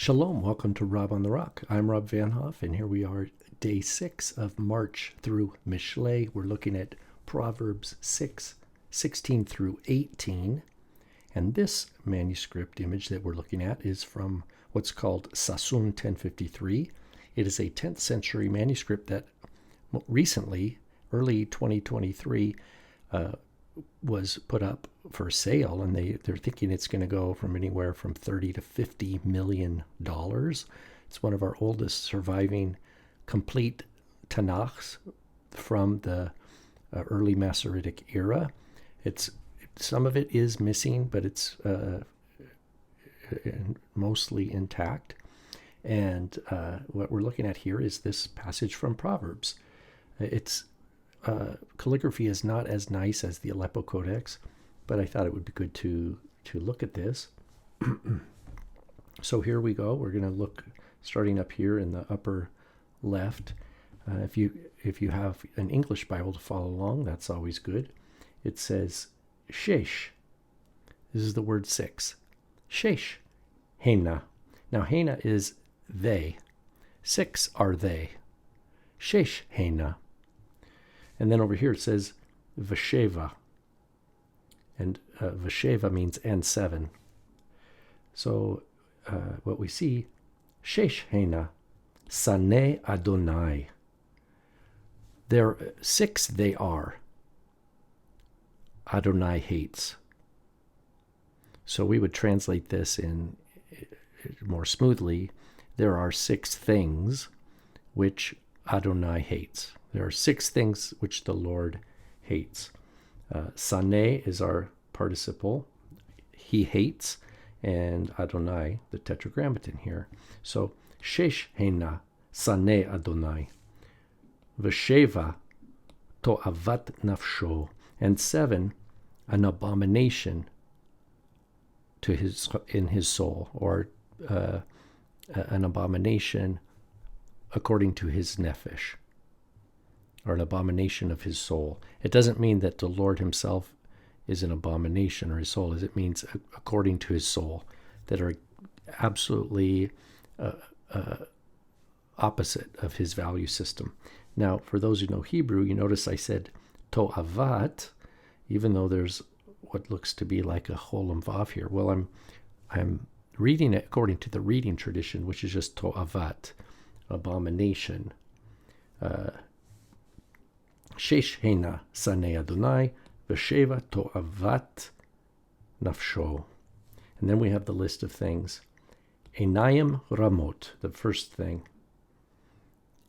Shalom, welcome to Rob on the Rock. I'm Rob Van Hoff, and here we are, day 6 of March through Mishlei. We're looking at Proverbs 6:16 through 18. And this manuscript image that we're looking at is from what's called Sassoon 1053. It is a 10th century manuscript that recently, early 2023, was put up for sale, and they're thinking it's going to go from anywhere from $30 to $50 million. It's one of our oldest surviving complete Tanakhs from the early Masoretic era. Some of it is missing, but it's mostly intact. And what we're looking at here is this passage from Proverbs. Its calligraphy is not as nice as the Aleppo Codex, but I thought it would be good to look at this. So here we go. We're going to look starting up here in the upper left. If you have an English Bible to follow along, that's always good. It says shesh. This is the word 6. Shesh. Hena. Now Hena is they. 6 are they. Shesh Hena. And then over here it says Vasheva. And Vasheva means and 7. So what we see, Shesh Hena, Sane Adonai. There 6 they are. Adonai hates. So we would translate this in more smoothly. There are 6 things which Adonai hates. There are 6 things which the Lord hates. Sane is our participle. He hates. And Adonai, the tetragrammaton here. So, Shesh Hena, Sane Adonai. Vasheva, To'avat Nafsho. And 7, an abomination in his soul, or an abomination according to his nephesh, or an abomination of his soul. It doesn't mean that the Lord himself is an abomination, or his soul is. It means according to his soul, that are absolutely opposite of his value system. Now, for those who know Hebrew, you notice I said to'avat, even though there's what looks to be like a cholam vav here. Well, I'm reading it according to the reading tradition, which is just to'avat, abomination. Shesh Hena Sanei Adonai, Vasheva To'avat Nafsho. And then we have the list of things. Einayim Ramot, the first thing.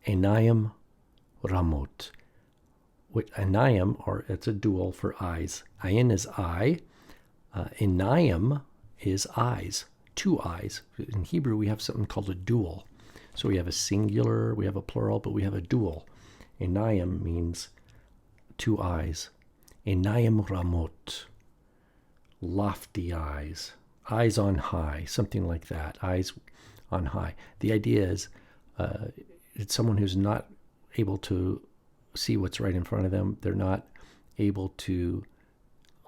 Einayim Ramot. Einayim, or it's a dual for eyes. Ayin is eye. Einayim is eyes, 2 eyes. In Hebrew, we have something called a dual. So we have a singular, we have a plural, but we have a dual. Einayim means 2 eyes. Einayim Ramot, lofty eyes, eyes on high, something like that, eyes on high. The idea is it's someone who's not able to see what's right in front of them. They're not able to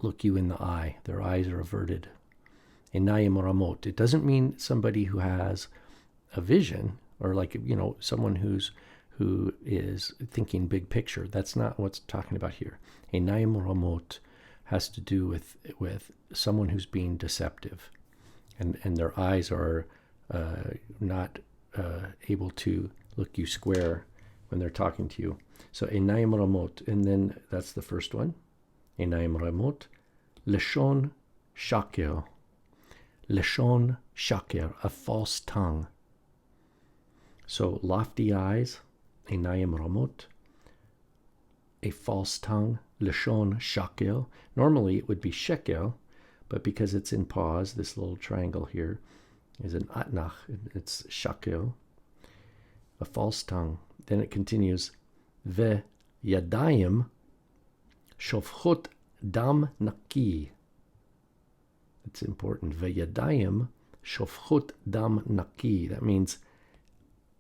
look you in the eye. Their eyes are averted. Einayim Ramot. It doesn't mean somebody who has a vision, or like, someone who is thinking big picture. That's not what's talking about here. Einayim Ramot has to do with someone who's being deceptive, and their eyes are not able to look you square when they're talking to you. So Einayim Ramot, and then that's the first one. Einayim Ramot, Leshon Shaker. Leshon Shaker, a false tongue. So lofty eyes, Einayim Ramot, a false tongue, Leshon Shakel. Normally it would be Shekel, but because it's in pause, this little triangle here is an Atnach, it's Shakel, a false tongue. Then it continues, Ve Yadayim Shofchot Dam Naki. It's important. Ve Yadayim Shofchot Dam Naki. That means,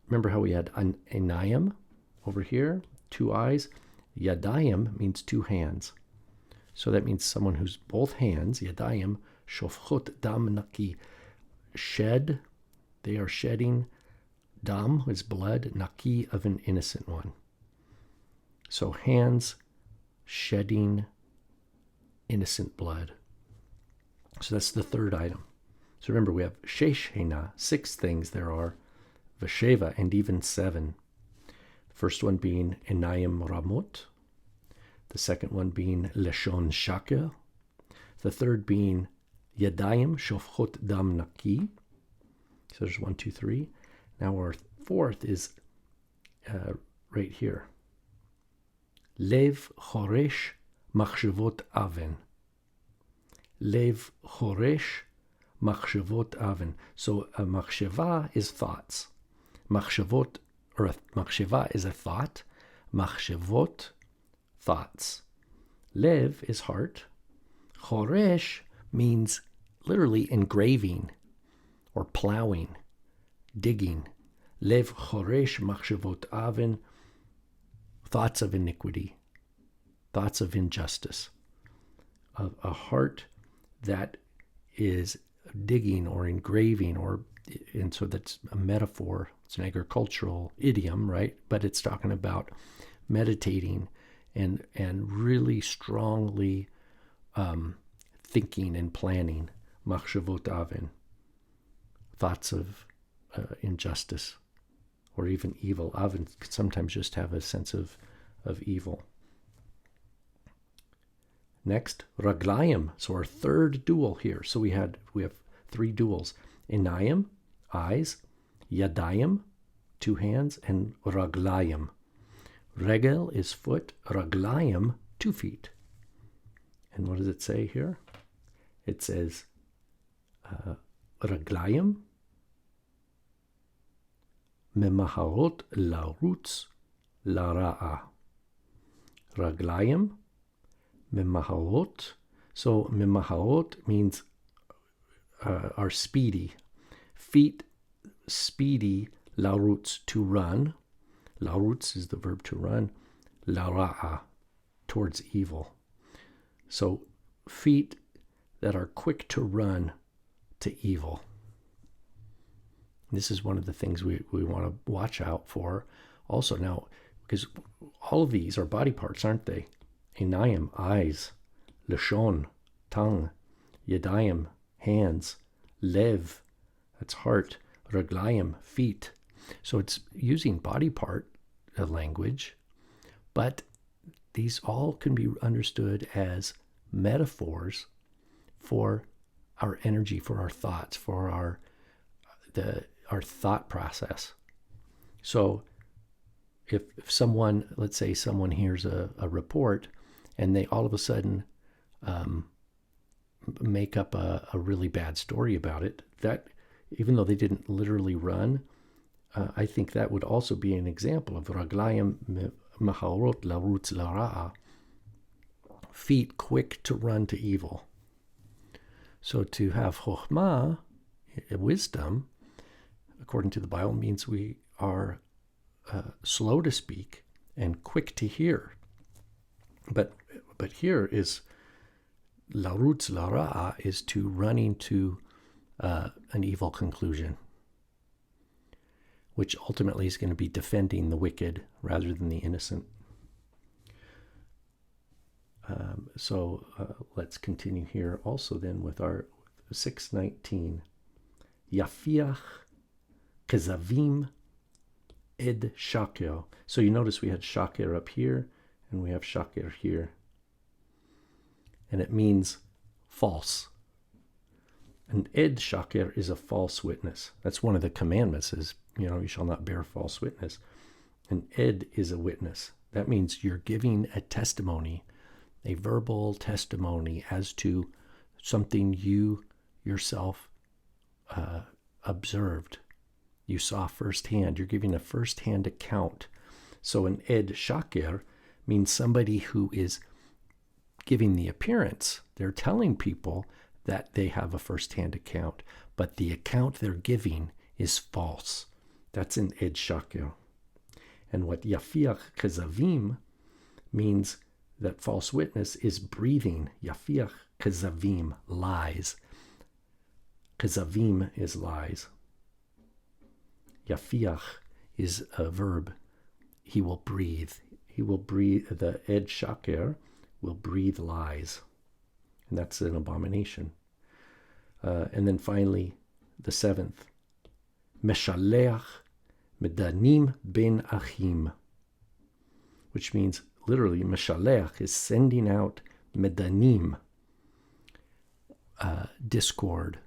remember how we had an Einayim over here, 2 eyes? Yadayim means 2 hands. So that means someone who's both hands, Yadayim, Shofchot Dam Naki, shed They are shedding dam, is blood, naki, of an innocent one. So hands shedding innocent blood. So that's the third item. So remember, we have shesh hena, 6 things there are, vesheva, and even 7. The first one being enayim ramot. The second one being leshon shaker. The third being yadayim shofchot dam naki. So there's 1, 2, 3. Now our fourth is right here. Lev choresh machshavot aven. Lev choresh machshavot aven. So a machshava is thoughts. Machshavot, or a machshava is a thought. Machshavot, thoughts. Lev is heart. Choresh means literally engraving or plowing, digging. Lev choresh machshavot aven, thoughts of iniquity, thoughts of injustice. A heart that is digging or engraving, and so that's a metaphor. It's an agricultural idiom, right? But it's talking about meditating and really strongly thinking and planning. Machshavot aven, thoughts of injustice or even evil. Aven could sometimes just have a sense of evil. Next, raglayim. So our third dual here. So we have 3 duals: enayim, eyes; yadayim, 2 hands; and raglayim. Regel is foot, raglayim, 2 feet. And what does it say here? It says raglayim memaharot larutz lara'a. Raglayim memaharot. So memaharot means are speedy. Feet speedy, larutz, to run. Larutz is the verb to run. Lara'a, towards evil. So feet that are quick to run to evil. This is one of the things we want to watch out for also now, because all of these are body parts, aren't they? Enayim, eyes; leshon, tongue; yadayim, hands; lev, that's heart; raglayim, feet. So it's using body part language, but these all can be understood as metaphors for our energy, for our thoughts, for our thought process. So if someone, let's say someone hears a report and they all of a sudden make up a really bad story about it, that even though they didn't literally run, I think that would also be an example of raglayim maharot larutz lara'a, feet quick to run to evil. So to have chokhmah, wisdom, according to the Bible, means we are slow to speak and quick to hear. But here is larutz lara'a, is to running to an evil conclusion, which ultimately is going to be defending the wicked rather than the innocent. So let's continue here also then with our 6:19. Yafiach kezavim ed shaker. So you notice we had shaker up here and we have shaker here. And it means false. And ed shaker is a false witness. That's one of the commandments is, you shall not bear false witness. And ed is a witness. That means you're giving a testimony, a verbal testimony as to something you yourself observed. You saw firsthand. You're giving a firsthand account. So an ed shaker means somebody who is giving the appearance. They're telling people that they have a firsthand account, but the account they're giving is false. That's an ed shaker. And what yafiach kezavim means, that false witness is breathing. Yafiach kezavim, lies. Kezavim is lies. Yafiach is a verb. He will breathe. He will breathe. The ed shaker will breathe lies. And that's an abomination. And then finally, the seventh, Meshaleach medanim ben achim, which means literally Meshaleach is sending out medanim, discord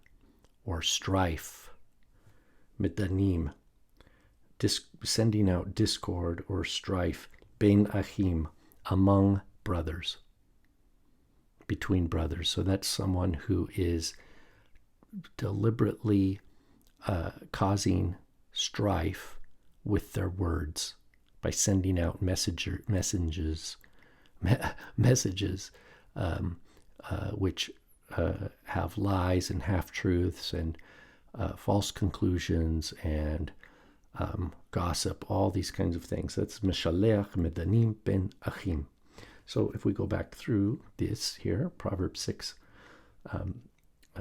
or strife. Medanim, sending out discord or strife, ben achim, among brothers, between brothers. So that's someone who is deliberately causing strife with their words by sending out messages which have lies and half-truths and false conclusions and gossip, all these kinds of things. That's Meshaleach medanim ben achim. So if we go back through this here, Proverbs 6,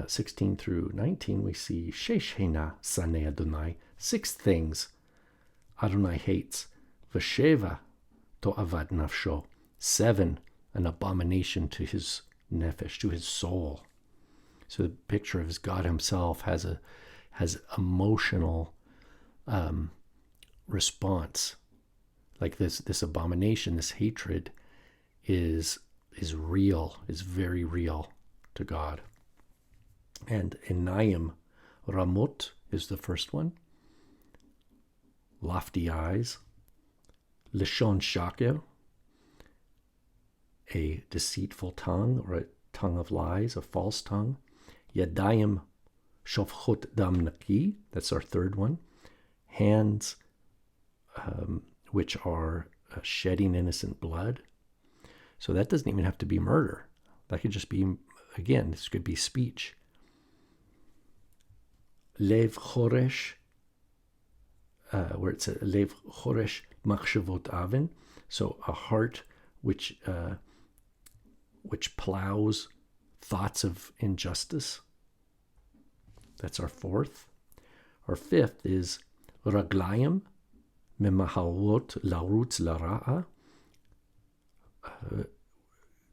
16 through 19, we see Shesh hena sanei Adonai, 6 things Adonai hates. V'sheva to'avad nafsho, 7, an abomination to his nefesh, to his soul. So the picture of God himself has emotional response. Like this abomination, this hatred is real, is very real to God. And Enayim, Ramot is the first one. Lofty eyes. Lishon shaker, a deceitful tongue or a tongue of lies, a false tongue. Yadayim shofchot dam naki, that's our third one. Hands which are shedding innocent blood. So that doesn't even have to be murder. That could just be, again, this could be speech. Lev choresh, where it says Lev choresh machshavot aven, so a heart which plows thoughts of injustice. That's our fourth. Our fifth is raglayim memahalot larutz lara'a.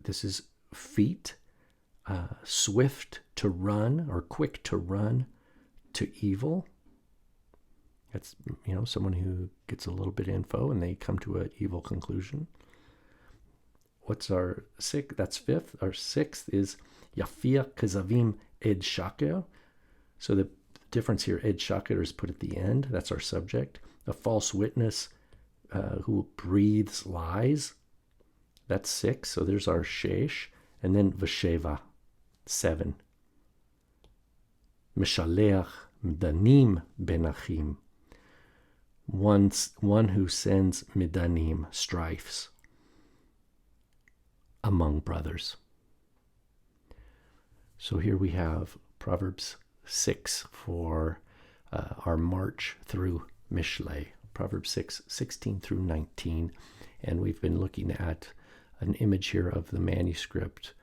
This is feet, swift to run or quick to run to evil. That's, someone who gets a little bit of info and they come to an evil conclusion. What's our sixth? That's fifth. Our sixth is Yafia Kazavim Ed Shaker. So the difference here, Ed Shaker is put at the end. That's our subject. A false witness who breathes lies. That's 6. So there's our shesh. And then Vesheva, 7. Meshaleach Midanim benachim. One who sends midanim, strifes, among brothers. So here we have Proverbs 6 for our march through Mishlei. Proverbs 6, 16 through 19. And we've been looking at an image here of the manuscript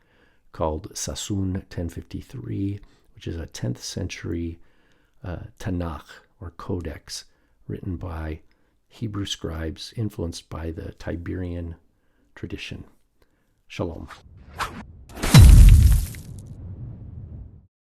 called Sassoon 1053, which is a 10th century Tanakh or codex written by Hebrew scribes influenced by the Tiberian tradition. Shalom.